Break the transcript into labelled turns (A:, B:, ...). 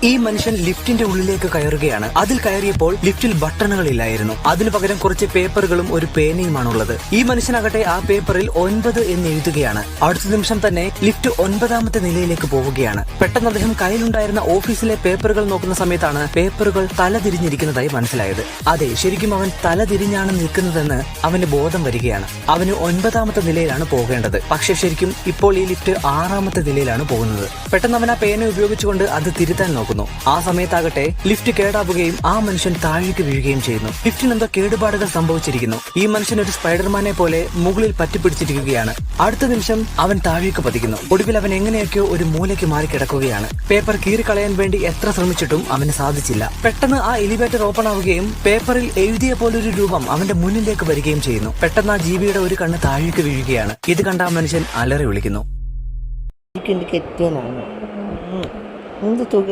A: ഈ മനുഷ്യൻ ലിഫ്റ്റിന്റെ ഉള്ളിലേക്ക് കയറുകയാണ്. അതിൽ കയറിയപ്പോൾ ലിഫ്റ്റിൽ ബട്ടണുകൾ ഇല്ലായിരുന്നു. അതിനു പകരം കുറച്ച് പേപ്പറുകളും ഒരു പേനയുമാണുള്ളത്. ഈ മനുഷ്യനാകട്ടെ ആ പേപ്പറിൽ 9 എന്ന് എഴുതുകയാണ്. അടുത്ത നിമിഷം തന്നെ ലിഫ്റ്റ് 9ാമത്തെ നിലയിലേക്ക് പോവുകയാണ്. പെട്ടെന്ന് അദ്ദേഹം കയ്യിലുണ്ടായിരുന്ന ഓഫീസിലെ പേപ്പറുകൾ നോക്കുന്ന സമയത്താണ് പേപ്പറുകൾ തലതിരിഞ്ഞിരിക്കുന്നതായി മനസ്സിലായത്. അതെ, ശരിക്കും അവൻ തലതിരിഞ്ഞാണ് നിൽക്കുന്നതെന്ന് അവന് ബോധം വരികയാണ്. അവന് 9ാമത്തെ നിലയിലാണ് പോകേണ്ടത്. പക്ഷെ ശരിക്കും ഇപ്പോൾ ഈ ലിഫ്റ്റ് 6ാമത്തെ നിലയിലാണ് പോകുന്നത്. പെട്ടെന്ന് അവൻ ആ പേന ഉപയോഗിച്ചുകൊണ്ട് അത് തിരുത്താൻ നോക്കുന്നു. ആ സമയത്താകട്ടെ ലിഫ്റ്റ് കേടാവുകയും ആ മനുഷ്യൻ താഴേക്ക് വീഴുകയും ചെയ്യുന്നു. ലിഫ്റ്റിന് എന്തോ കേടുപാടുകൾ സംഭവിച്ചിരിക്കുന്നു. ഈ മനുഷ്യൻ ഒരു സ്പൈഡർമാനെ പോലെ മുകളിൽ പറ്റിപ്പിടിച്ചിരിക്കുകയാണ്. അടുത്ത നിമിഷം അവൻ താഴേക്ക് പതിക്കുന്നു. ഒടുവിൽ അവൻ എങ്ങനെയൊക്കെയോ ഒരു മൂലയ്ക്ക് മാറി കിടക്കുകയാണ്. പേപ്പർ കീറിക്കളയാൻ വേണ്ടി എത്ര ശ്രമിച്ചിട്ടും അവന് സാധിച്ചില്ല. പെട്ടെന്ന് ആ എലിവേറ്റർ ഓപ്പൺ ആവുകയും പേപ്പറിൽ എഴുതിയ പോലൊരു രൂപം അവന്റെ മുന്നിലേക്ക് വരികയും ചെയ്യുന്നു. പെട്ടെന്ന് ആ ജീവിയുടെ ഒരു കണ്ണ് താഴേക്ക് വീഴുകയാണ്. ഇത് കണ്ട ആ മനുഷ്യൻ അലറി വിളിക്കുന്നു.
B: എന്ത് തുക